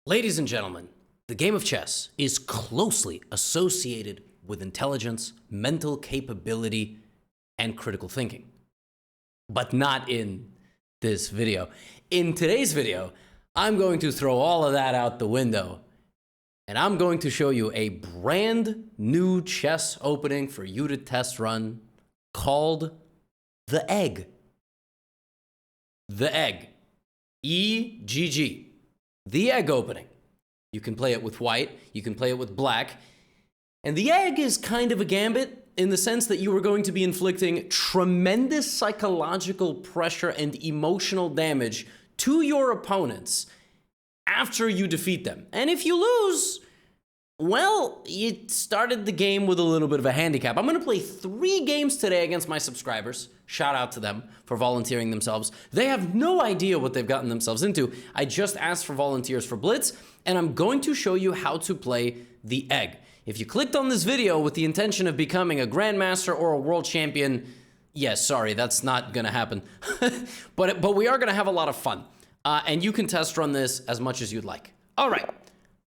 Ladies and gentlemen, the game of chess is closely associated with intelligence, mental capability, and critical thinking. But not in this video. In today's video, I'm going to throw all of that out the window, and I'm going to show you a brand new chess opening for you to test run called the Egg. The Egg. E-G-G. The Egg opening. You can play it with white, you can play it with black, and the Egg is kind of a gambit in the sense that you are going to be inflicting tremendous psychological pressure and emotional damage to your opponents after you defeat them. And if you lose, well, you started the game with a little bit of a handicap. I'm going to play 3 games today against my subscribers. Shout out to them for volunteering themselves. They have no idea what they've gotten themselves into. I just asked for volunteers for Blitz, and I'm going to show you how to play the Egg. If you clicked on this video with the intention of becoming a grandmaster or a world champion, yes, sorry, that's not going to happen. but we are going to have a lot of fun. And you can test run this as much as you'd like. All right.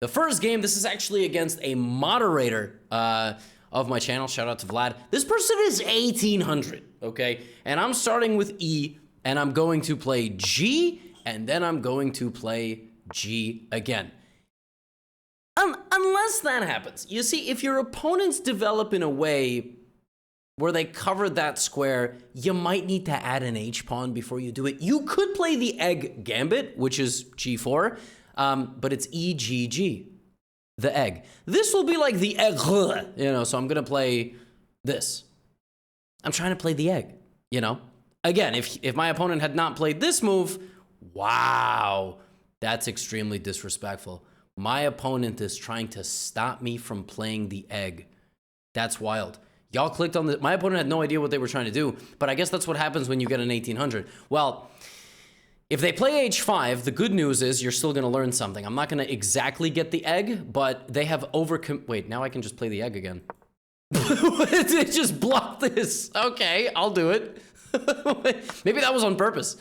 The first game, this is actually against a moderator of my channel. Shout out to Vlad. This person is 1800, okay? And I'm starting with E, and I'm going to play G, and then I'm going to play G again. Unless that happens. You see, if your opponents develop in a way where they covered that square, you might need to add an H-pawn before you do it. You could play the Egg Gambit, which is G4, but it's E-G-G, the Egg. This will be like the Egg, so I'm going to play this. I'm trying to play the Egg, Again, if my opponent had not played this move, wow, that's extremely disrespectful. My opponent is trying to stop me from playing the Egg. That's wild. Y'all clicked on this. My opponent had no idea what they were trying to do, but I guess that's what happens when you get an 1800. Well, if they play H5, the good news is you're still going to learn something. I'm not going to exactly get the Egg, but they have wait, now I can just play the Egg again. It just blocked this. Okay, I'll do it. Maybe that was on purpose.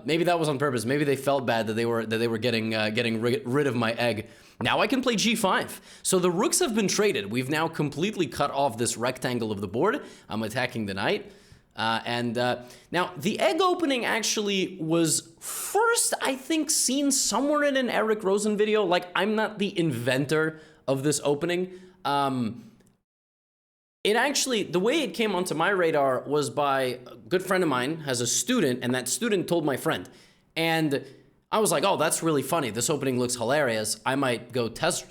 Maybe that was on purpose. Maybe they felt bad that they were getting rid of my Egg. Now I can play G5. So the rooks have been traded. We've now completely cut off this rectangle of the board. I'm attacking the knight. Now the Egg opening actually was first, I think, seen somewhere in an Eric Rosen video. Like, I'm not the inventor of this opening. It actually, the way it came onto my radar was by a good friend of mine has a student, and that student told my friend. And I was like, oh, that's really funny. This opening looks hilarious. I might go test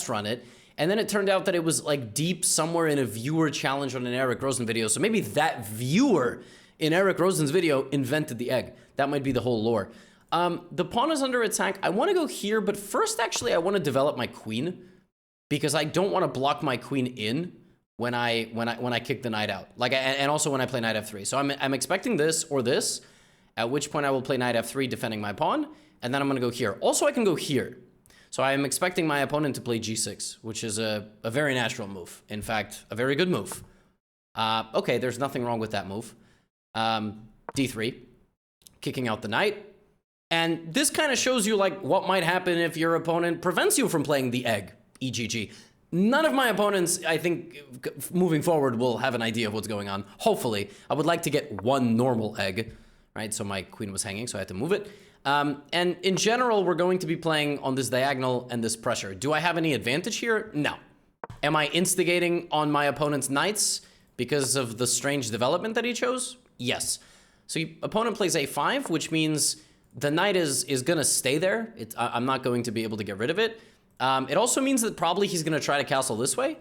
run it. And then it turned out that it was like deep somewhere in a viewer challenge on an Eric Rosen video. So maybe that viewer in Eric Rosen's video invented the Egg. That might be the whole lore. The pawn is under attack. I want to go here, but first, actually, I want to develop my queen because I don't want to block my queen in when I kick the knight out. And also when I play knight f3. So I'm expecting this or this, at which point I will play knight f3 defending my pawn, and then I'm going to go here. Also, I can go here. So I am expecting my opponent to play g6, which is a very natural move. In fact, a very good move. Okay, there's nothing wrong with that move. d3, kicking out the knight. And this kind of shows you like what might happen if your opponent prevents you from playing the Egg, EGG. None of my opponents, I think, moving forward, will have an idea of what's going on. Hopefully. I would like to get one normal Egg, right? So my queen was hanging, so I had to move it. And in general, we're going to be playing on this diagonal and this pressure. Do I have any advantage here? No. Am I instigating on my opponent's knights because of the strange development that he chose? Yes. So opponent plays a5, which means the knight is going to stay there. I'm not going to be able to get rid of it. It also means that probably he's going to try to castle this way.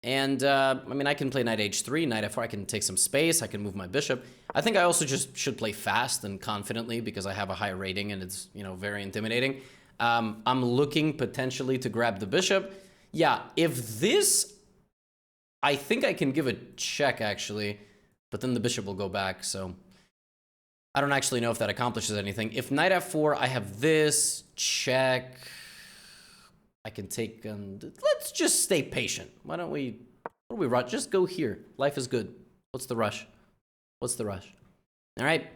And, I mean, I can play knight h3, knight f4. I can take some space. I can move my bishop. I think I also just should play fast and confidently because I have a high rating and it's, very intimidating. I'm looking potentially to grab the bishop. Yeah, if this, I think I can give a check, actually. But then the bishop will go back, so I don't actually know if that accomplishes anything. If knight f4, I have this, check. I can take, let's just stay patient. Why don't we rush? Just go here. Life is good. What's the rush? What's the rush? All right.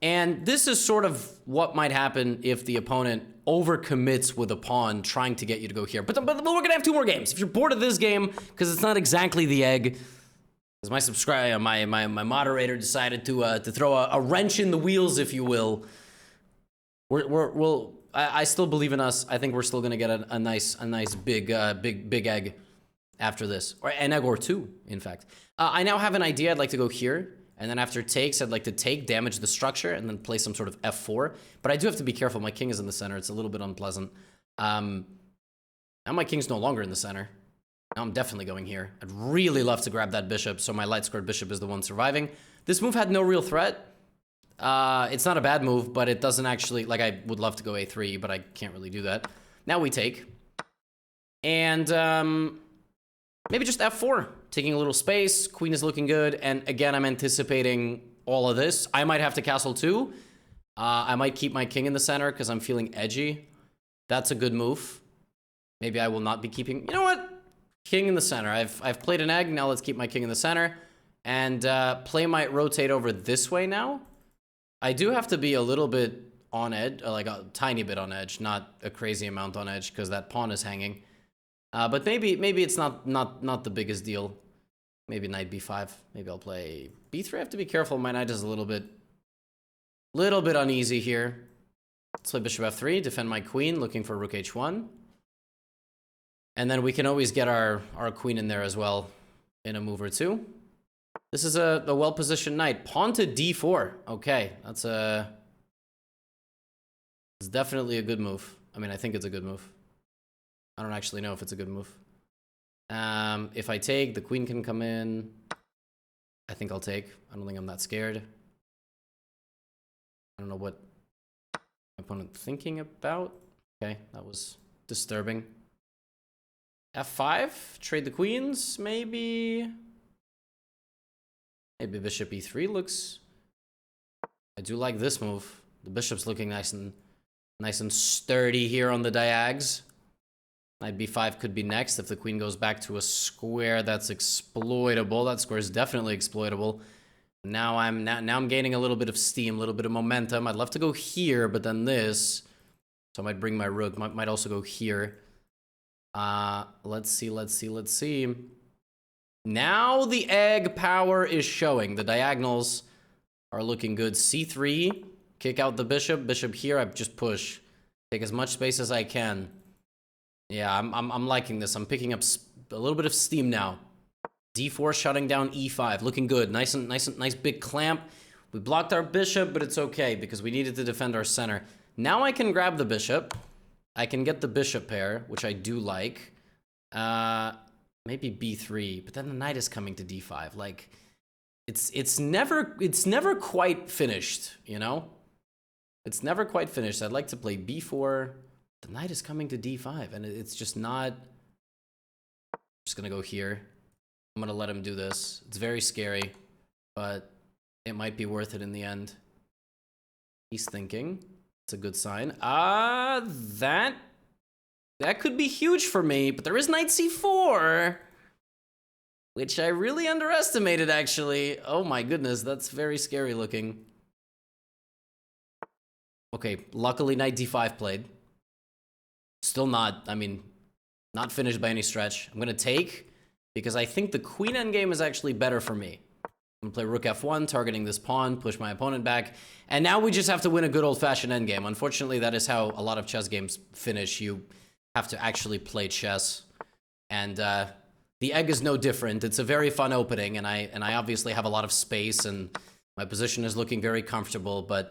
And this is sort of what might happen if the opponent overcommits with a pawn trying to get you to go here. But we're gonna have 2 more games. If you're bored of this game, because it's not exactly the egg, because my subscriber, my moderator decided to throw a wrench in the wheels, if you will. I still believe in us. I think we're still gonna get a nice big egg after this, or an egg or 2, in fact. I now have an idea. I'd like to go here. And then after takes, I'd like to take, damage the structure, and then play some sort of f4. But I do have to be careful. My king is in the center. It's a little bit unpleasant. Now my king's no longer in the center. Now I'm definitely going here. I'd really love to grab that bishop, so my light-squared bishop is the one surviving. This move had no real threat. It's not a bad move, but it doesn't actually... Like, I would love to go a3, but I can't really do that. Now we take. And maybe just f4. Taking a little space, queen is looking good, and again, I'm anticipating all of this. I might have to castle too. I might keep my king in the center because I'm feeling edgy. That's a good move. Maybe I will not be keeping... You know what? King in the center. I've played an egg, now let's keep my king in the center. And play might rotate over this way now. I do have to be a little bit on edge, like a tiny bit on edge, not a crazy amount on edge because that pawn is hanging. But maybe it's not the biggest deal. Maybe knight b5. Maybe I'll play b3. I have to be careful. My knight is a little bit uneasy here. Let's play bishop f3. Defend my queen, looking for rook h1. And then we can always get our queen in there as well in a move or 2. This is a well-positioned knight. Pawn to d4. Okay, it's definitely a good move. I mean, I think it's a good move. I don't actually know if it's a good move. If I take, the queen can come in. I think I'll take. I don't think I'm that scared. I don't know what my opponent thinking about. Okay, that was disturbing. f5, trade the queens, maybe. Maybe bishop e3 looks... I do like this move. The bishop's looking nice and sturdy here on the diags. Knight b5 could be next if the queen goes back to a square that's exploitable. That square is definitely exploitable. Now I'm gaining a little bit of steam, a little bit of momentum. I'd love to go here, but then this. So I might bring my rook. Might also go here. Let's see. Now the egg power is showing. The diagonals are looking good. c3, kick out the bishop. Bishop here, I just push. Take as much space as I can. Yeah, I'm liking this. I'm picking up a little bit of steam now. d4 shutting down e5, looking good. Nice big clamp. We blocked our bishop, but it's okay because we needed to defend our center. Now I can grab the bishop. I can get the bishop pair, which I do like. Maybe b3, but then the knight is coming to d5. Like, it's never quite finished, you know? It's never quite finished. I'd like to play b4. The knight is coming to d5, and it's just not... I'm just gonna go here. I'm gonna let him do this. It's very scary, but it might be worth it in the end. He's thinking. It's a good sign. That could be huge for me, but there is knight c4, which I really underestimated, actually. Oh my goodness, that's very scary looking. Okay, luckily knight d5 played. Still not, I mean, not finished by any stretch. I'm gonna take, because I think the queen endgame is actually better for me. I'm gonna play rook f1, targeting this pawn, push my opponent back, and now we just have to win a good old-fashioned endgame. Unfortunately, that is how a lot of chess games finish. You have to actually play chess, and the egg is no different. It's a very fun opening, and I obviously have a lot of space, and my position is looking very comfortable, but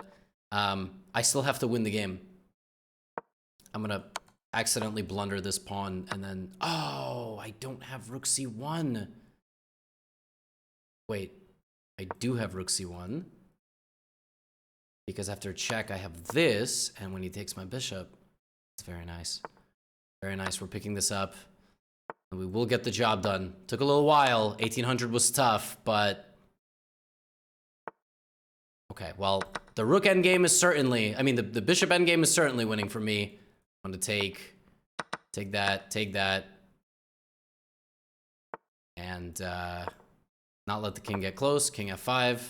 I still have to win the game. I'm gonna accidentally blunder this pawn, and then... Oh, I don't have rook c1. Wait, I do have rook c1. Because after check, I have this, and when he takes my bishop, it's very nice. Very nice, we're picking this up. And we will get the job done. Took a little while, 1800 was tough, but... Okay, well, the rook endgame is certainly... I mean, the bishop endgame is certainly winning for me. I'm gonna take that, and not let the king get close. King f5,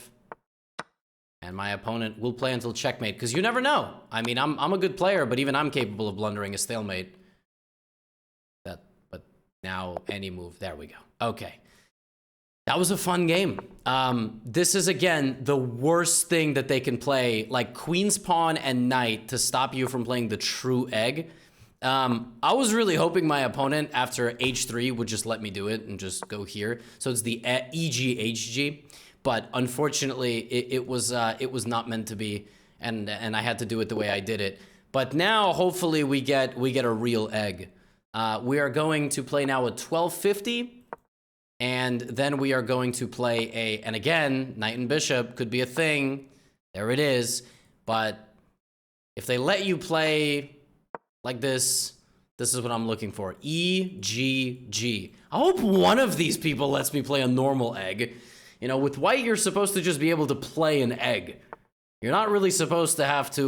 And my opponent will play until checkmate, because you never know. I mean, I'm a good player, but even I'm capable of blundering a stalemate. But now any move. There we go. Okay. That was a fun game. This is, again, the worst thing that they can play, like queen's pawn and knight, to stop you from playing the true egg. I was really hoping my opponent, after h3, would just let me do it and just go here. So it's the EG, HG. But unfortunately, it was not meant to be, and I had to do it the way I did it. But now, hopefully, we get a real egg. We are going to play now a 1250, and then we are going to play and again, knight and bishop could be a thing. There it is. But if they let you play like this is what I'm looking for. E, G, G. I hope one of these people lets me play a normal egg. You know, with white, you're supposed to just be able to play an egg. You're not really supposed to have to,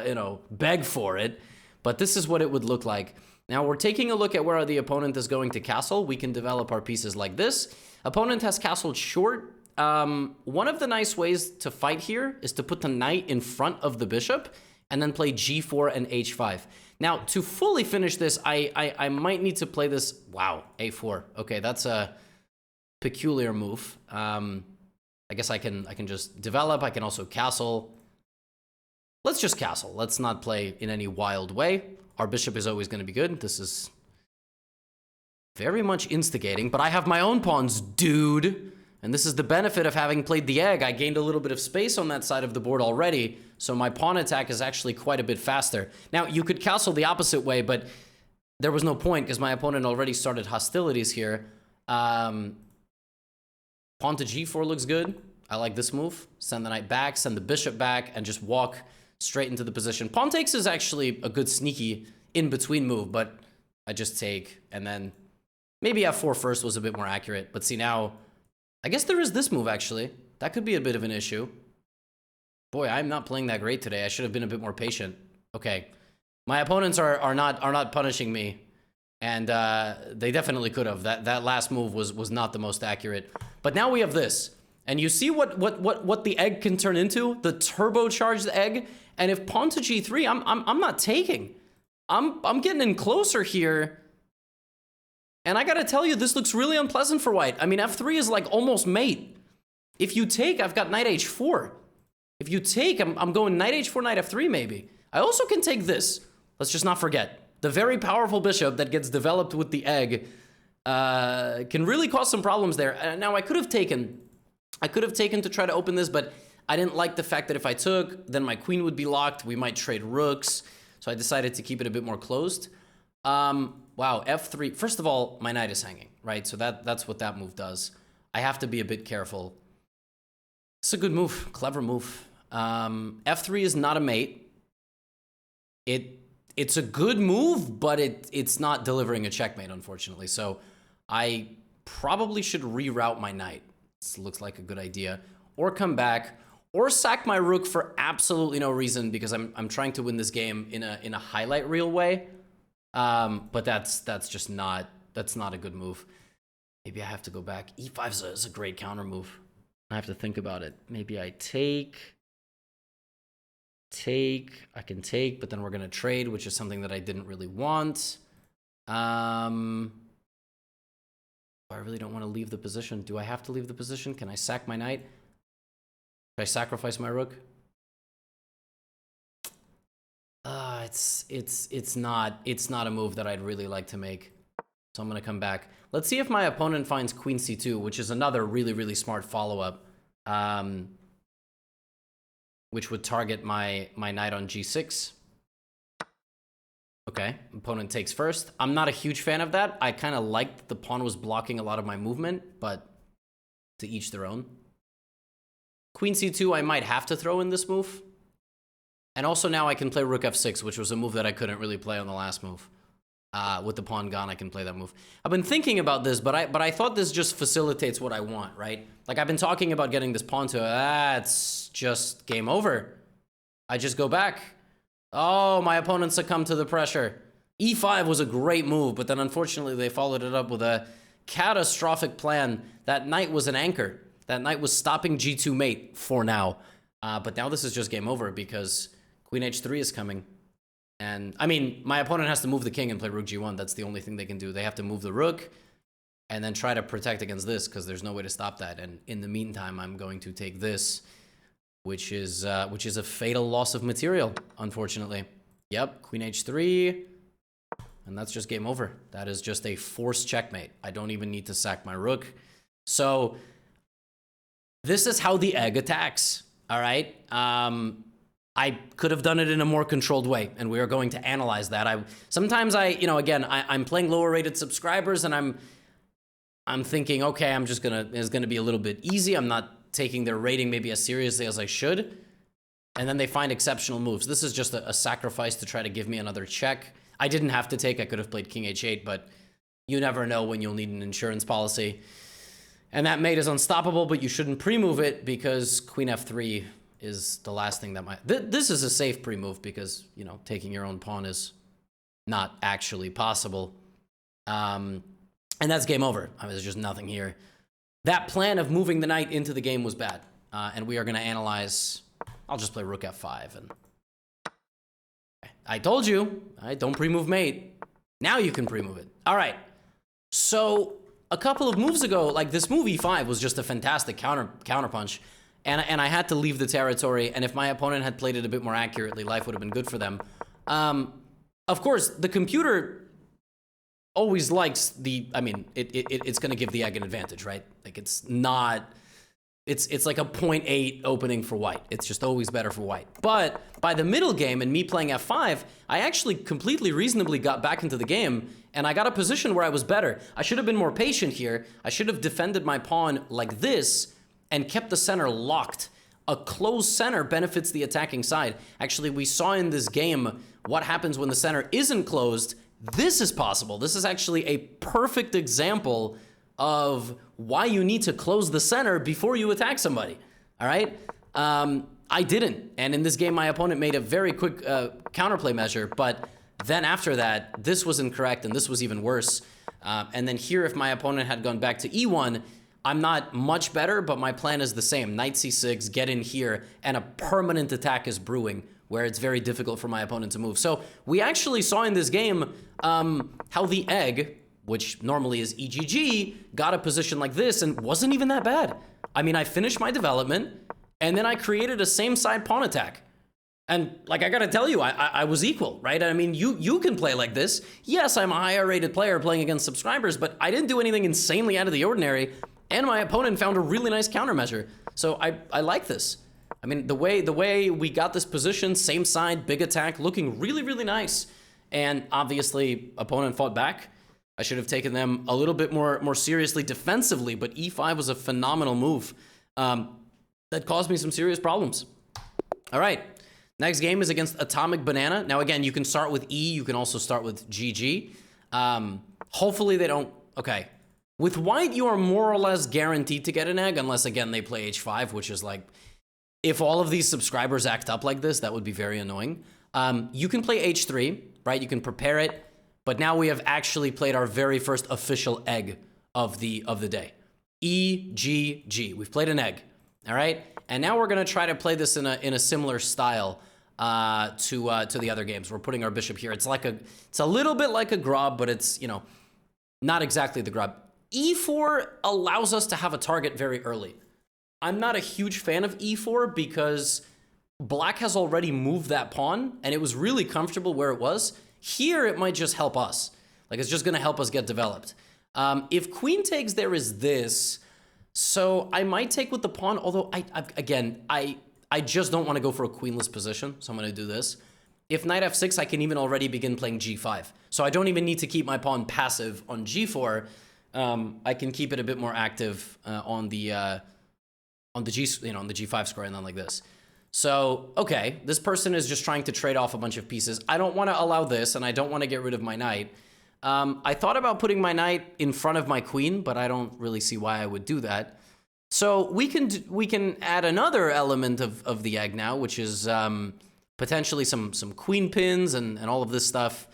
you know, beg for it. But this is what it would look like. Now, we're taking a look at where the opponent is going to castle. We can develop our pieces like this. Opponent has castled short. One of the nice ways to fight here is to put the knight in front of the bishop and then play G4 and H5. Now, to fully finish this, I might need to play this. Wow, A4. Okay, that's a peculiar move. I guess I can just develop. I can also castle. Let's just castle. Let's not play in any wild way. Our bishop is always going to be good. This is very much instigating, but I have my own pawns, dude. And this is the benefit of having played the egg. I gained a little bit of space on that side of the board already, so my pawn attack is actually quite a bit faster. Now, you could castle the opposite way, but there was no point because my opponent already started hostilities here. Pawn to G4 looks good. I like this move. Send the knight back, send the bishop back, and just walk straight into the position. Pawn takes is actually a good sneaky in-between move, but I just take, and then maybe F4 first was a bit more accurate. But see now, I guess there is this move, actually. That could be a bit of an issue. Boy, I'm not playing that great today. I should have been a bit more patient. Okay. My opponents are not punishing me. And they definitely could have. That last move was not the most accurate. But now we have this. And you see what the egg can turn into? The turbocharged egg. And if pawn to G3, I'm not taking. I'm getting in closer here. And I gotta tell you, this looks really unpleasant for white. I mean, F3 is like almost mate. If you take, I've got knight H4. If you take, I'm going knight H4, knight F3 maybe. I also can take this. Let's just not forget. The very powerful bishop that gets developed with the egg can really cause some problems there. Now, I could have taken to try to open this, but I didn't like the fact that if I took, then my queen would be locked. We might trade rooks. So I decided to keep it a bit more closed. Wow, F3. First of all, my knight is hanging, right? So that's what that move does. I have to be a bit careful. It's a good move, clever move. F3 is not a mate. It's a good move, but it's not delivering a checkmate, unfortunately. So I probably should reroute my knight. This looks like a good idea. Or come back, or sack my rook for absolutely no reason because I'm trying to win this game in a highlight reel way. But that's just not a good move. Maybe I have to go back. E5 is a great counter move. I have to think about it. Maybe I take. I can take, but then we're gonna trade, which is something that I didn't really want. I really don't want to leave the position. Do I have to leave the position? Can I sack my knight? Should I sacrifice my rook? It's not a move that I'd really like to make. So I'm gonna come back. Let's see if my opponent finds queen c2, which is another really smart follow-up, which would target my knight on g6. Okay, opponent takes first. I'm not a huge fan of that. I kind of liked that the pawn was blocking a lot of my movement, but to each their own. Queen c2, I might have to throw in this move. And also now I can play rook f6, which was a move that I couldn't really play on the last move. With the pawn gone, I can play that move. I've been thinking about this, but I thought this just facilitates what I want, right? Like, I've been talking about getting this pawn to, it's just game over. I just go back. Oh, my opponent succumbed to the pressure. E5 was a great move, but then unfortunately they followed it up with a catastrophic plan. That knight was an anchor. That knight was stopping g2 mate for now. But now this is just game over because queen h3 is coming. And, I mean, my opponent has to move the king and play rook g1. That's the only thing they can do. They have to move the rook and then try to protect against this because there's no way to stop that. And in the meantime, I'm going to take this, which is a fatal loss of material, unfortunately. Yep, queen h3, and that's just game over. That is just a forced checkmate. I don't even need to sack my rook. So this is how the egg attacks, all right? I could have done it in a more controlled way, and we are going to analyze that. Sometimes again, I'm playing lower rated subscribers, and I'm thinking, okay, it's gonna be a little bit easy. I'm not taking their rating maybe as seriously as I should. And then they find exceptional moves. This is just a sacrifice to try to give me another check. I didn't have to take, I could have played king h8, but you never know when you'll need an insurance policy. And that mate is unstoppable, but you shouldn't pre-move it because queen f3 is the last thing that this is a safe pre-move because, taking your own pawn is not actually possible. And that's game over. I mean, there's just nothing here. That plan of moving the knight into the game was bad. And we are going to analyze. I'll just play rook f5. And I told you, don't pre-move mate. Now you can pre-move it. All right. So a couple of moves ago, like this move e5 was just a fantastic counterpunch. And I had to leave the territory. And if my opponent had played it a bit more accurately, life would have been good for them. Of course, the computer always likes it's going to give the egg an advantage, right? Like it's like a 0.8 opening for white. It's just always better for white. But by the middle game and me playing f5, I actually completely reasonably got back into the game and I got a position where I was better. I should have been more patient here. I should have defended my pawn like this and kept the center locked. A closed center benefits the attacking side. Actually, we saw in this game what happens when the center isn't closed. This is possible. This is actually a perfect example of why you need to close the center before you attack somebody, all right? I didn't, and in this game, my opponent made a very quick counterplay measure, but then after that, this was incorrect, and this was even worse. And then here, if my opponent had gone back to e1, I'm not much better, but my plan is the same. Knight c6, get in here, and a permanent attack is brewing, where it's very difficult for my opponent to move. So we actually saw in this game how the egg, which normally is EGG, got a position like this and wasn't even that bad. I mean, I finished my development, and then I created a same side pawn attack. And like, I gotta tell you, I was equal, right? I mean, you can play like this. Yes, I'm a higher rated player playing against subscribers, but I didn't do anything insanely out of the ordinary, and my opponent found a really nice countermeasure. So I like this. I mean, the way we got this position, same side, big attack, looking really, really nice. And obviously, opponent fought back. I should have taken them a little bit more seriously defensively, but e5 was a phenomenal move that caused me some serious problems. All right, next game is against Atomic Banana. Now, again, you can start with E. You can also start with GG. Hopefully they don't... Okay. With white, you are more or less guaranteed to get an egg, unless, again, they play h5, which is like... If all of these subscribers act up like this, that would be very annoying. You can play h3, right? You can prepare it. But now we have actually played our very first official egg of the day. E, G, G. We've played an egg, all right? And now we're gonna try to play this in a similar style to the other games. We're putting our bishop here. It's a little bit like a grab, but it's, not exactly the grab. E4 allows us to have a target very early. I'm not a huge fan of e4 because black has already moved that pawn and it was really comfortable where it was. Here, it might just help us. Like, it's just gonna help us get developed. If queen takes, there is this. So I might take with the pawn, although I just don't wanna go for a queenless position, so I'm gonna do this. If knight f6, I can even already begin playing g5. So I don't even need to keep my pawn passive on g4. I can keep it a bit more active on the g5 square and then like this. So, okay, this person is just trying to trade off a bunch of pieces. I don't want to allow this, and I don't want to get rid of my knight. I thought about putting my knight in front of my queen, but I don't really see why I would do that. So we can add another element of the egg now, which is potentially some queen pins and all of this stuff.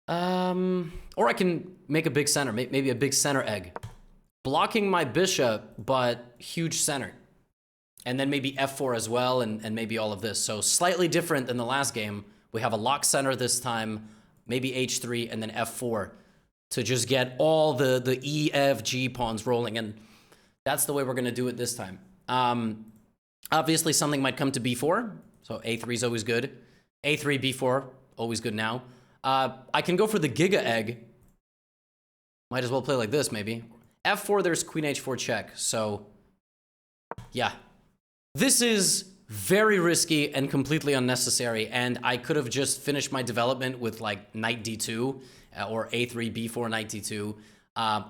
Or I can make a big center, maybe a big center egg. Blocking my bishop, but huge center. and then maybe f4 as well, and maybe all of this. So slightly different than the last game. We have a lock center this time, maybe h3, and then f4 to just get all the E, F, G pawns rolling, and that's the way we're going to do it this time. Obviously, something might come to b4, so a3 is always good. a3, b4, always good now. I can go for the Giga Egg. Might as well play like this, maybe. f4, there's queen h4 check, so yeah. This is very risky and completely unnecessary, and I could have just finished my development with like knight d2, or a3, b4, knight d2,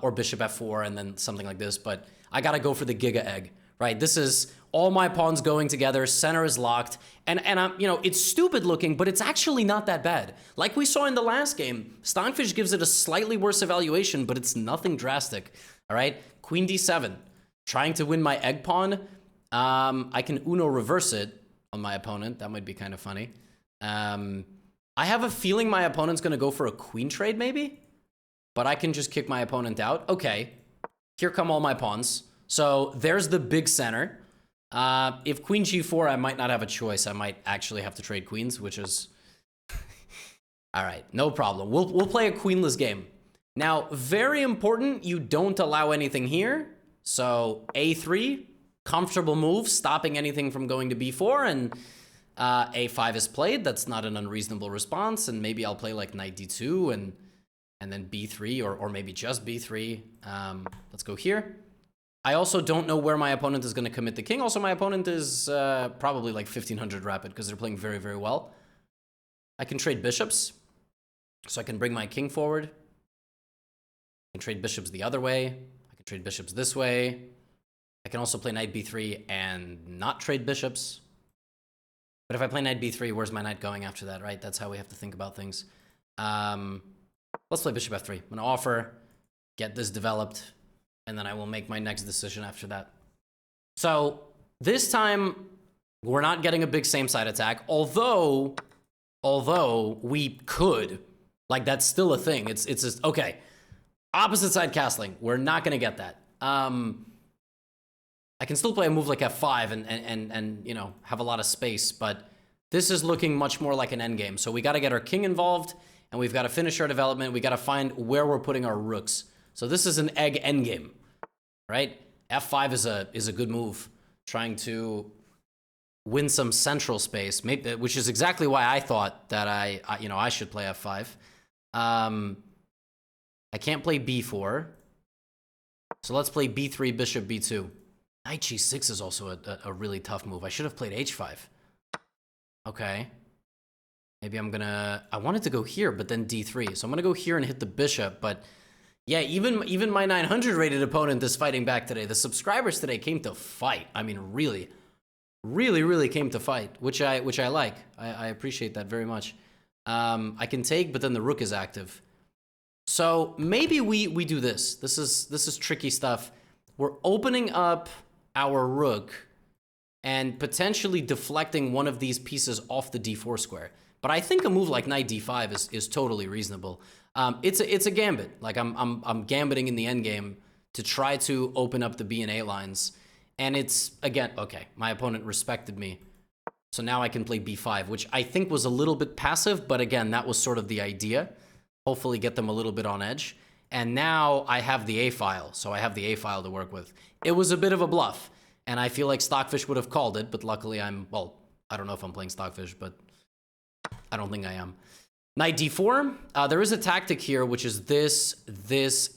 or bishop f4, and then something like this, but I gotta go for the Giga Egg, right? This is all my pawns going together, center is locked, and I'm, you know, it's stupid looking, but it's actually not that bad. Like we saw in the last game, Stonkfish gives it a slightly worse evaluation, but it's nothing drastic, all right? Queen d7, trying to win my egg pawn. I can Uno reverse it on my opponent. That might be kind of funny. I have a feeling my opponent's gonna go for a queen trade maybe, but I can just kick my opponent out. Okay, here come all my pawns. So there's the big center. If queen g4, I might not have a choice. I might actually have to trade queens, which is... All right, no problem. We'll play a queenless game. Now, very important, you don't allow anything here. So a3, comfortable move, stopping anything from going to b4, and a5 is played. That's not an unreasonable response, and maybe I'll play like knight d2 and then b3, or maybe just b3. Let's go here. I also don't know where my opponent is going to commit the king. Also, my opponent is probably like 1500 rapid because they're playing very, very well. I can trade bishops, so I can bring my king forward. I can trade bishops the other way. I can trade bishops this way. I can also play knight b3 and not trade bishops. But if I play knight b3, where's my knight going after that, right? That's how we have to think about things. Let's play bishop f3. I'm going to offer, get this developed, and then I will make my next decision after that. So this time, we're not getting a big same-side attack, although we could. Like, that's still a thing. It's just, okay, opposite side castling. We're not going to get that. I can still play a move like f5 and you know, have a lot of space, but this is looking much more like an endgame. So we got to get our king involved, and we've got to finish our development. We got to find where we're putting our rooks. So this is an egg endgame, right? f5 is a good move, trying to win some central space, maybe, which is exactly why I thought that I should play f5. I can't play b4, so let's play b3, bishop b2. Knight g6 is also a really tough move. I should have played h5. Okay. Maybe I wanted to go here, but then d3. So I'm gonna go here and hit the bishop, but yeah, even my 900 rated opponent is fighting back today. The subscribers today came to fight. I mean, really came to fight, which I like. I appreciate that very much. I can take, but then the rook is active. So maybe we do this. This is tricky stuff. We're opening up our rook and potentially deflecting one of these pieces off the d4 square. But I think a move like knight d5 is totally reasonable. It's a gambit. Like I'm gambiting in the endgame to try to open up the b and a lines. And it's, again, okay, my opponent respected me. So now I can play b5, which I think was a little bit passive, but again, that was sort of the idea. Hopefully get them a little bit on edge. And now I have the A file, so I have the A file to work with. It was a bit of a bluff, and I feel like Stockfish would have called it, but luckily well, I don't know if I'm playing Stockfish, but I don't think I am. Knight d4, there is a tactic here, which is this,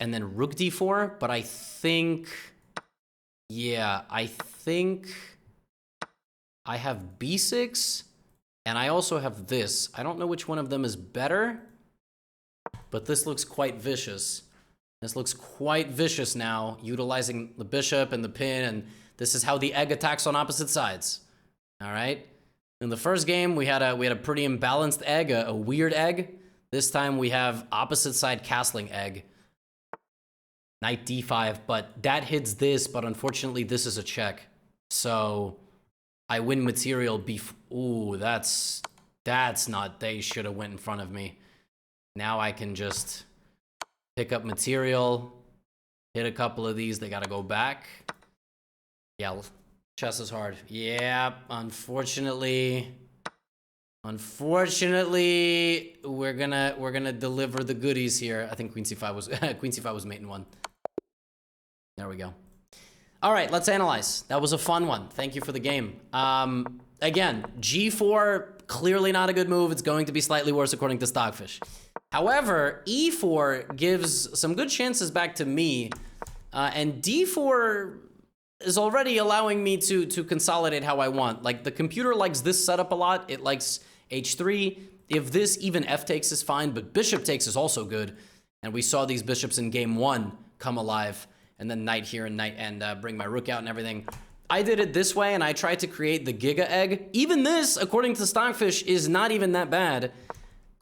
and then rook d4, but I think, yeah, I think I have b6, and I also have this. I don't know which one of them is better, but this looks quite vicious. This looks quite vicious now, utilizing the bishop and the pin, and this is how the egg attacks on opposite sides. All right? In the first game, we had a pretty imbalanced egg, a weird egg. This time we have opposite side castling egg. Knight d5, but that hits this, but unfortunately this is a check. So I win material ooh, that's not, they should have went in front of me. Now I can just pick up material, hit a couple of these, they gotta go back. Yeah, Chess is hard. Yeah, unfortunately, we're gonna deliver the goodies here. I think Queen C5 was Queen C5 was mate in 1. There we go. All right, let's analyze. That was a fun one. Thank you for the game. Again, G4, clearly not a good move. It's going to be slightly worse according to Stockfish. However, E4 gives some good chances back to me, and D4 is already allowing me to consolidate how I want. Like, the computer likes this setup a lot. It likes H3. If this, even F takes is fine, but bishop takes is also good. And we saw these bishops in game 1 come alive, and then knight here and knight and bring my rook out and everything. I did it this way, and I tried to create the Giga Egg. Even this, according to Stockfish, is not even that bad.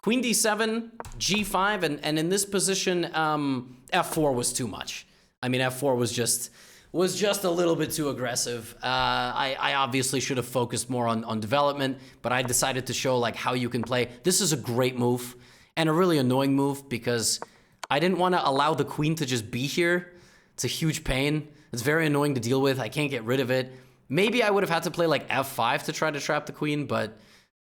Queen D7, G5, and in this position, F4 was too much. I mean, F4 was just a little bit too aggressive. I obviously should have focused more on development, but I decided to show like how you can play. This is a great move and a really annoying move because I didn't want to allow the queen to just be here. It's a huge pain. It's very annoying to deal with. I can't get rid of it. Maybe I would have had to play like F5 to try to trap the queen, but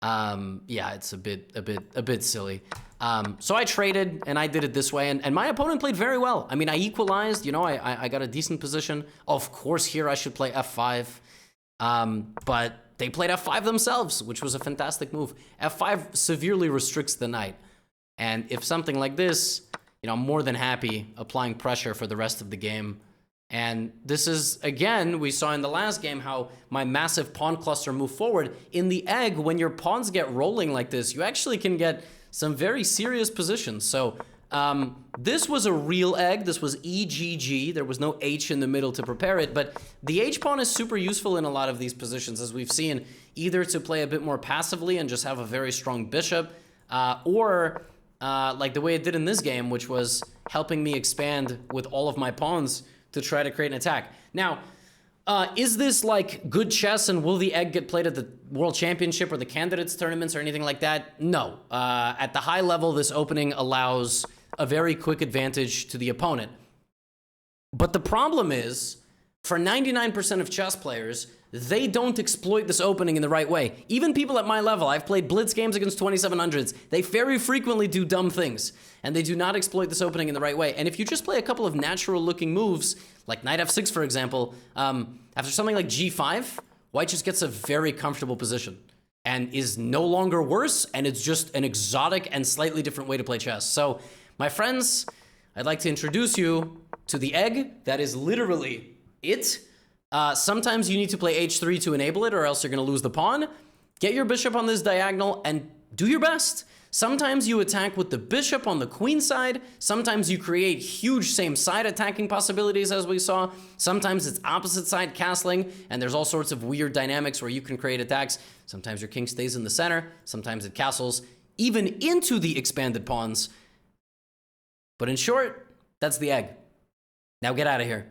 yeah, it's a bit silly. So I traded and I did it this way, and my opponent played very well. I mean, I equalized, you know, I got a decent position. Of course, here I should play F5, but they played F5 themselves, which was a fantastic move. F5 severely restricts the knight, and if something like this, you know, I'm more than happy applying pressure for the rest of the game. And this is, again, we saw in the last game how my massive pawn cluster moved forward. In the egg, when your pawns get rolling like this, you actually can get some very serious positions. So this was a real egg. This was EGG. There was no H in the middle to prepare it. But the H pawn is super useful in a lot of these positions, as we've seen, either to play a bit more passively and just have a very strong bishop, or like the way it did in this game, which was helping me expand with all of my pawns to try to create an attack. Now, is this like good chess, and will the egg get played at the World Championship or the candidates tournaments or anything like that? No. At the high level, this opening allows a very quick advantage to the opponent. But the problem is, for 99% of chess players, they don't exploit this opening in the right way. Even people at my level, I've played blitz games against 2700s, they very frequently do dumb things, and they do not exploit this opening in the right way. And if you just play a couple of natural-looking moves, like knight f6, for example, after something like g5, white just gets a very comfortable position and is no longer worse, and it's just an exotic and slightly different way to play chess. So, my friends, I'd like to introduce you to the egg. That is literally it. Sometimes you need to play h3 to enable it, or else you're going to lose the pawn. Get your bishop on this diagonal and do your best. Sometimes you attack with the bishop on the queen side. Sometimes you create huge same side attacking possibilities, as we saw. Sometimes it's opposite side castling, and there's all sorts of weird dynamics where you can create attacks. Sometimes your king stays in the center. Sometimes it castles even into the expanded pawns. But in short, that's the egg. Now get out of here.